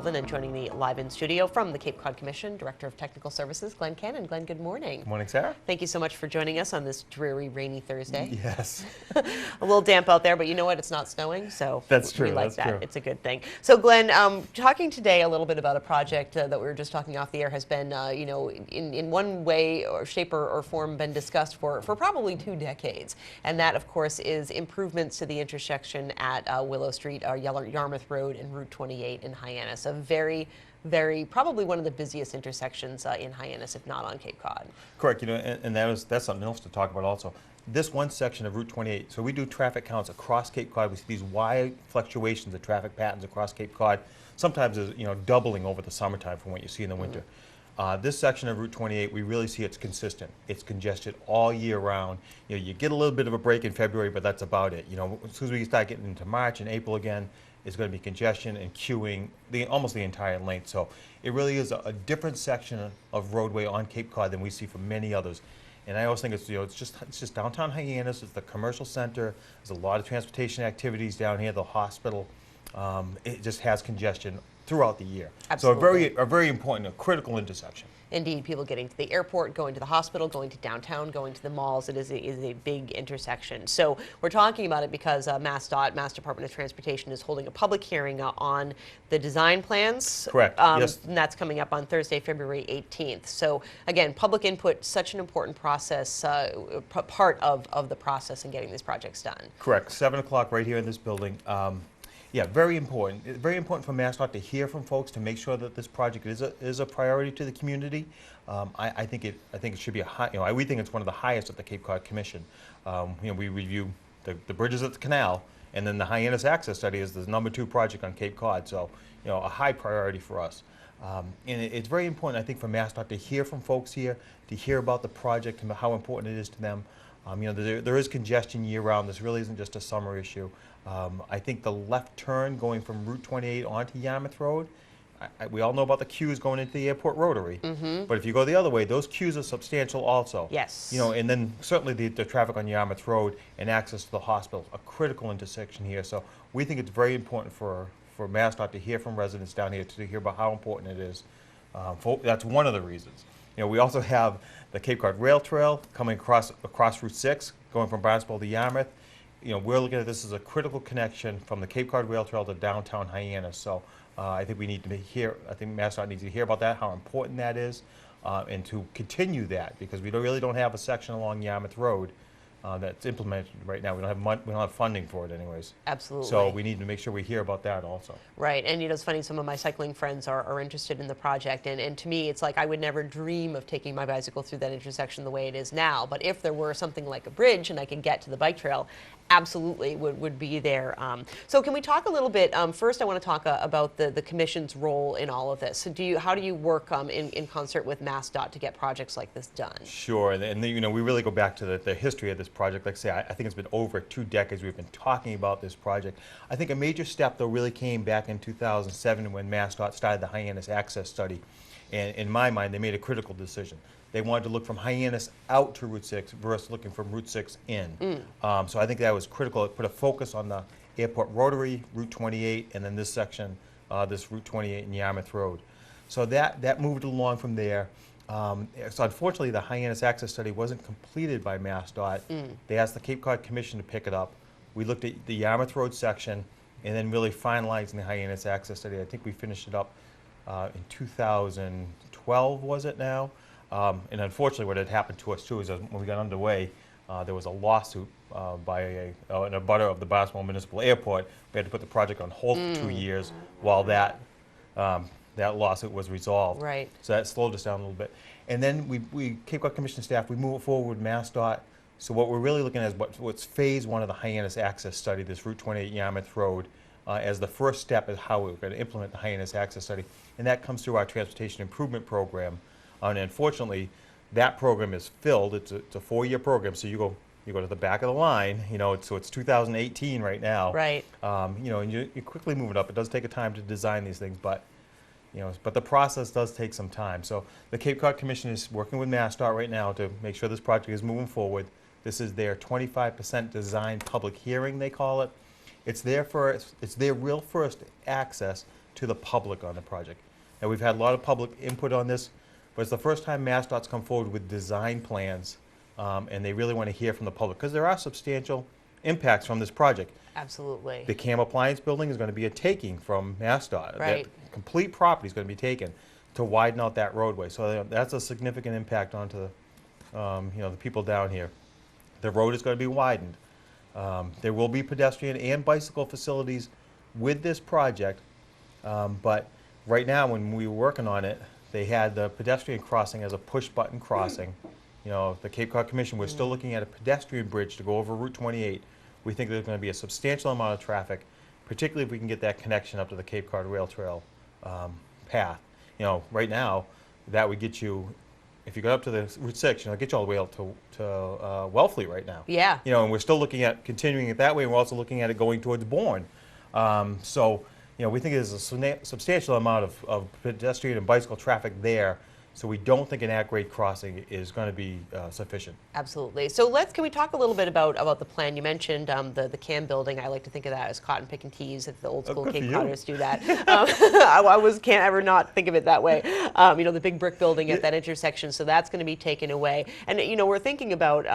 Franklin, and joining me live in studio from the Cape Cod Commission, Director of Technical Services, Glenn Cannon. Glenn, good morning. Good morning, Sarah. Thank you so much for joining us on this dreary, rainy Thursday. Yes. A little damp out there, but you know what? It's not snowing, so That's true. We like That's that. true. It's a good thing. So, Glenn, talking today a little bit about a project that we were just talking off the air has been, in one way or shape or form, been discussed for probably 2 decades, and that, of course, is improvements to the intersection at Willow Street, Yarmouth Road, and Route 28 in Hyannis. A very, probably one of the busiest intersections in Hyannis, if not on Cape Cod. Correct. And that's something else to talk about also. This one section of Route 28, so we do traffic counts across Cape Cod. We see these wide fluctuations of traffic patterns across Cape Cod. Sometimes is doubling over the summertime from what you see in the winter. This section of Route 28, we really see it's consistent. It's congested all year round. You get a little bit of a break in February, but that's about it. As soon as we start getting into March and April again, it's going to be congestion and queuing almost the entire length. So it really is a different section of roadway on Cape Cod than we see from many others. And I always think it's just downtown Hyannis. It's the commercial center. There's a lot of transportation activities down here. The hospital. It just has congestion throughout the year. Absolutely. So a very important, a critical intersection. Indeed, people getting to the airport, going to the hospital, going to downtown, going to the malls. It is a big intersection. So we're talking about it because MassDOT, Mass Department of Transportation, is holding a public hearing on the design plans. Correct. Yes. And that's coming up on Thursday, February 18th. So again, public input, such an important process, part of the process in getting these projects done. Correct. 7 o'clock right here in this building. Yeah, very important. It's very important for MassDOT to hear from folks to make sure that this project is a priority to the community. I think it should be a high. We think it's one of the highest at the Cape Cod Commission. We review the bridges at the canal, and then the Hyannis Access Study is the #2 project on Cape Cod. So a high priority for us. And it's very important, I think, for MassDOT to hear from folks here, to hear about the project and how important it is to them. There is congestion year-round. This really isn't just a summer issue. I think the left turn going from Route 28 onto Yarmouth Road, we all know about the queues going into the airport rotary. But if you go the other way, those queues are substantial also. Yes. And then certainly the traffic on Yarmouth Road and access to the hospital, a critical intersection here. So we think it's very important for MassDOT to hear from residents down here, to hear about how important it is. That's one of the reasons. We also have the Cape Cod Rail Trail coming across Route 6, going from Barnstable to Yarmouth. We're looking at this as a critical connection from the Cape Cod Rail Trail to downtown Hyannis. So I think we need to hear. I think MassDOT needs to hear about that, how important that is, and to continue that, because we really don't have a section along Yarmouth Road that's implemented right now. We don't have funding for it, anyways. Absolutely. So we need to make sure we hear about that also. Right, and it's funny. Some of my cycling friends are interested in the project, and to me, it's like I would never dream of taking my bicycle through that intersection the way it is now. But if there were something like a bridge and I could get to the bike trail, absolutely would be there. So can we talk a little bit? First, I want to talk about the Commission's role in all of this. So how do you work in concert with MassDOT to get projects like this done? Sure, and we really go back to the history of this project. Like I say, I think it's been over 2 decades we've been talking about this project. I think a major step, though, really came back in 2007 when MassDOT started the Hyannis Access Study. And in my mind, they made a critical decision. They wanted to look from Hyannis out to Route 6 versus looking from Route 6 in. So I think that was critical. It put a focus on the airport rotary, Route 28, and then this section, this Route 28 and Yarmouth Road. So that moved along from there. So unfortunately, the Hyannis Access Study wasn't completed by MassDOT. They asked the Cape Cod Commission to pick it up. We looked at the Yarmouth Road section and then really finalizing the Hyannis Access Study. I think we finished it up in 2012, was it now? And unfortunately, what had happened to us too is when we got underway, there was a lawsuit by an abutter of the Barnstable Municipal Airport. We had to put the project on hold for 2 years while that lawsuit was resolved. Right. So that slowed us down a little bit. And then we Cape Cod Commission staff, we move forward with MassDOT. So what we're really looking at is what's phase 1 of the Hyannis Access Study, this Route 28 Yarmouth Road, as the first step is how we're going to implement the Hyannis Access Study. And that comes through our Transportation Improvement Program. And unfortunately, that program is filled. It's a 4-year program, so you go to the back of the line. So it's 2018 right now. Right. And you quickly move it up. It does take a time to design these things, but the process does take some time. So the Cape Cod Commission is working with MassDOT right now to make sure this project is moving forward. This is their 25% design public hearing, they call it. It's their real first access to the public on the project. And we've had a lot of public input on this, but it's the first time MassDOT's come forward with design plans, and they really want to hear from the public, because there are substantial impacts from this project. Absolutely. The CAM Appliance Building is going to be a taking from MassDOT. Right. That complete property is going to be taken to widen out that roadway. So that's a significant impact onto the, the people down here. The road is going to be widened. There will be pedestrian and bicycle facilities with this project, but right now when we were working on it, they had the pedestrian crossing as a push-button crossing. The Cape Cod Commission, we're still looking at a pedestrian bridge to go over Route 28. We think there's going to be a substantial amount of traffic, particularly if we can get that connection up to the Cape Cod Rail Trail path. Right now, that would get you, if you go up to the Route 6, get you all the way up to Wellfleet right now. Yeah. And we're still looking at continuing it that way, and we're also looking at it going towards Bourne. So, we think there's a substantial amount of pedestrian and bicycle traffic there. So we don't think an at-grade crossing is going to be sufficient. Absolutely. So can we talk a little bit about the plan? You mentioned the CAM building. I like to think of that as cotton picking teas, if the old school Good Cape for you. Codders do that. Can't ever not think of it that way. The big brick building at that intersection, so that's going to be taken away. And we're thinking about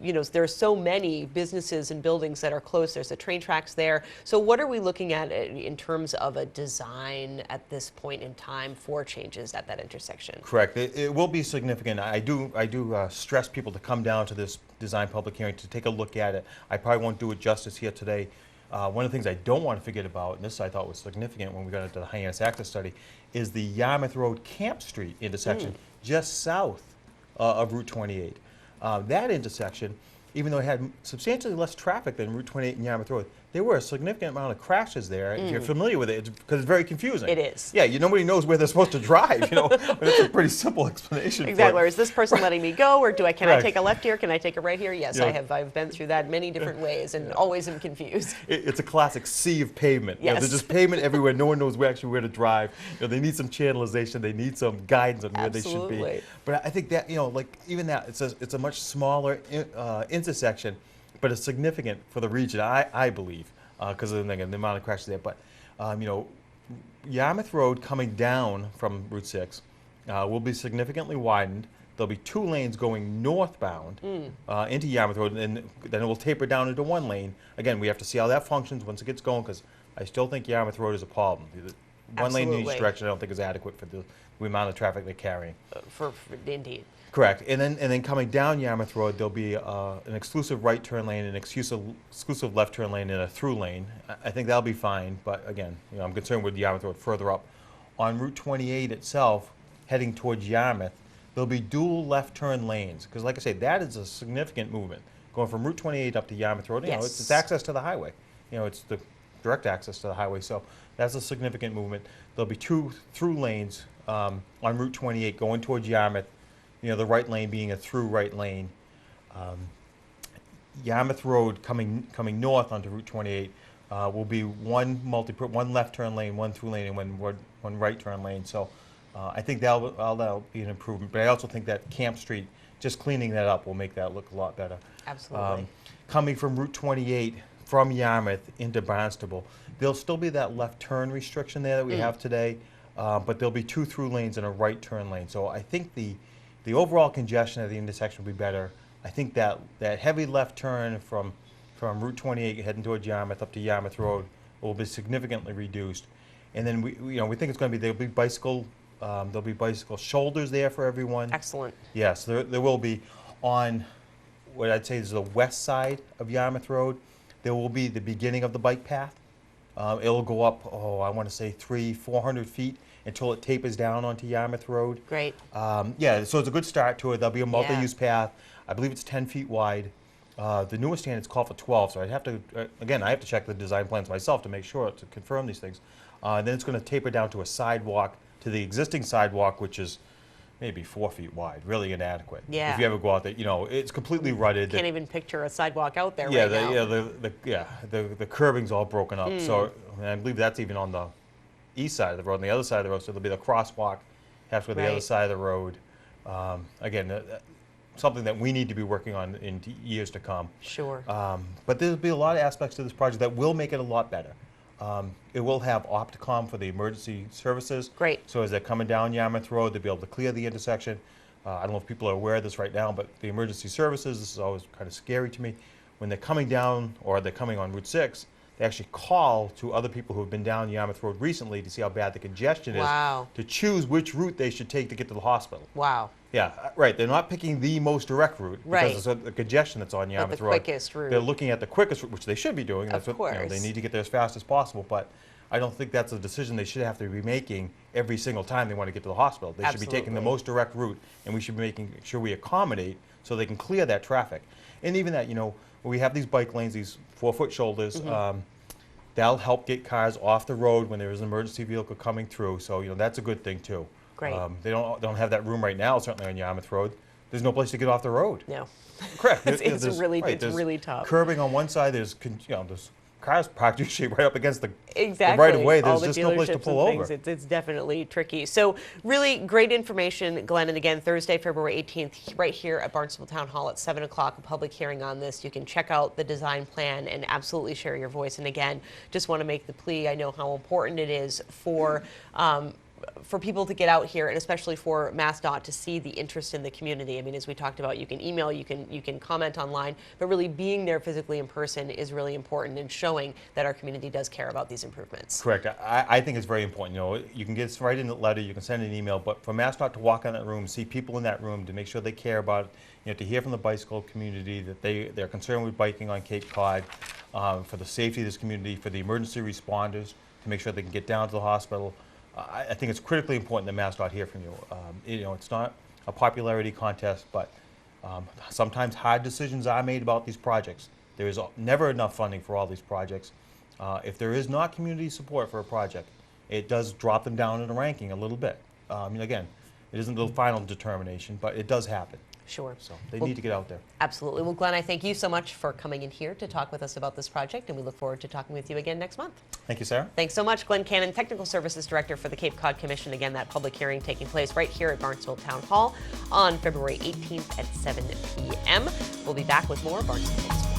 there are so many businesses and buildings that are close. There's the train tracks there. So what are we looking at in terms of a design at this point in time for changes at that intersection? Correct. It will be significant. I do stress people to come down to this design public hearing to take a look at it. I probably won't do it justice here today. One of the things I don't want to forget about, and this I thought was significant when we got into the Hyannis Access Study, is the Yarmouth Road Camp Street intersection just south of Route 28. That intersection, even though it had substantially less traffic than Route 28 and Yarmouth Road, there were a significant amount of crashes there. If you're familiar with it, because it's very confusing. It is. Yeah, nobody knows where they're supposed to drive. But it's a pretty simple explanation. Exactly. For Or is this person letting me go, or can I Correct. take a left here? Can I take a right here? Yes, Yeah. I've been through that many different ways, and always am confused. It's a classic sea of pavement. Yes. There's just pavement everywhere. No one knows where to drive. They need some channelization. They need some guidance on where they should be. Absolutely. But I think that even that it's a much smaller intersection, but it's significant for the region. I believe because of the amount of crashes there. But Yarmouth Road coming down from Route 6 will be significantly widened. There'll be 2 lanes going northbound into Yarmouth Road, and then it will taper down into 1 lane. Again, we have to see how that functions once it gets going, because I still think Yarmouth Road is a problem. 1 lane in each Absolutely. direction I don't think is adequate for the amount of traffic they're carrying. Indeed. Correct. And then coming down Yarmouth Road, there'll be an exclusive right turn lane, an exclusive left turn lane, and a through lane. I think that'll be fine, but again, I'm concerned with Yarmouth Road further up. On Route 28 itself, heading towards Yarmouth, there'll be dual left turn lanes, because like I say, that is a significant movement. Going from Route 28 up to Yarmouth Road, Yes. it's access to the highway. It's the direct access to the highway, so that's a significant movement. There'll be 2 through lanes on Route 28 going towards Yarmouth, the right lane being a through right lane. Yarmouth Road coming north onto Route 28 will be one left turn lane, 1 through lane, and one right turn lane. So I think that'll be an improvement. But I also think that Camp Street, just cleaning that up, will make that look a lot better. Absolutely. Coming from Route 28 from Yarmouth into Barnstable, there'll still be that left turn restriction there that we have today, but there'll be 2 through lanes and a right turn lane. So I think the overall congestion at the intersection will be better. I think that heavy left turn from Route 28 heading towards Yarmouth up to Yarmouth Road will be significantly reduced. And then we think it's going to be there'll be bicycle shoulders there for everyone. Excellent. Yes, there will be. On what I'd say is the west side of Yarmouth Road, there will be the beginning of the bike path. It'll go up, I want to say 300-400 feet until it tapers down onto Yarmouth Road. Great. Yeah, so it's a good start to it. There'll be a multi-use path. I believe it's 10 feet wide. The newest standards call for 12, so I have to check the design plans myself to make sure, to confirm these things. Then it's going to taper down to a sidewalk, to the existing sidewalk, which is maybe 4 feet wide, really inadequate. Yeah. If you ever go out there, it's completely rutted. Can't even picture a sidewalk out there Yeah, right now. the curbing's all broken up. So and I believe that's even on the east side of the road. On the other side of the road, so there'll be the crosswalk halfway the other Right. side of the road. Again, something that we need to be working on in years to come. Sure. But there'll be a lot of aspects to this project that will make it a lot better. It will have Opticom for the emergency services. Great. So as they're coming down Yarmouth Road, they'll be able to clear the intersection. I don't know if people are aware of this right now, but the emergency services, this is always kind of scary to me. When they're coming down or they're coming on Route 6, they actually call to other people who have been down Yarmouth Road recently to see how bad the congestion Wow. is, to choose which route they should take to get to the hospital. Wow. Yeah, right. They're not picking the most direct route Right. because of the congestion that's on Yarmouth the Road. quickest route. They're looking at the quickest route, which they should be doing. Of That's what course. they need to get there as fast as possible. But I don't think that's a decision they should have to be making every single time they want to get to the hospital. They should be taking the Absolutely. most direct route, and we should be making sure we accommodate so they can clear that traffic. And even that, we have these bike lanes, these 4-foot shoulders. That'll help get cars off the road when there is an emergency vehicle coming through. So that's a good thing too. Great. They don't have that room right now, certainly on Yarmouth Road. There's no place to get off the road. No. Correct. It's There's- really there's really tough. Curbing on one side, there's cars parked usually right up against the Exactly. right of way. All There's the just no place to dealerships pull and over. things. It's definitely tricky. So really great information, Glenn. And again, Thursday, February 18th, right here at Barnstable Town Hall at 7 o'clock, a public hearing on this. You can check out the design plan and absolutely share your voice. And again, just want to make the plea. I know how important it is for people to get out here, and especially for MassDOT to see the interest in the community. I mean, as we talked about, you can email, you can comment online, but really being there physically in person is really important and showing that our community does care about these improvements. Correct. I think it's very important. You can get us right in the letter, you can send an email, but for MassDOT to walk in that room, see people in that room, to make sure they care about it, to hear from the bicycle community that they're concerned with biking on Cape Cod, for the safety of this community, for the emergency responders, to make sure they can get down to the hospital. I think it's critically important that MassDOT hear from you. It's not a popularity contest, but sometimes hard decisions are made about these projects. There is never enough funding for all these projects. If there is not community support for a project, it does drop them down in the ranking a little bit. Again, it isn't the final determination, but it does happen. Sure. So they need to get out there. Absolutely. Well, Glenn, I thank you so much for coming in here to talk with us about this project, and we look forward to talking with you again next month. Thank you, Sarah. Thanks so much, Glenn Cannon, Technical Services Director for the Cape Cod Commission. Again, that public hearing taking place right here at Barnstable Town Hall on February 18th at 7 p.m. We'll be back with more Barnstable.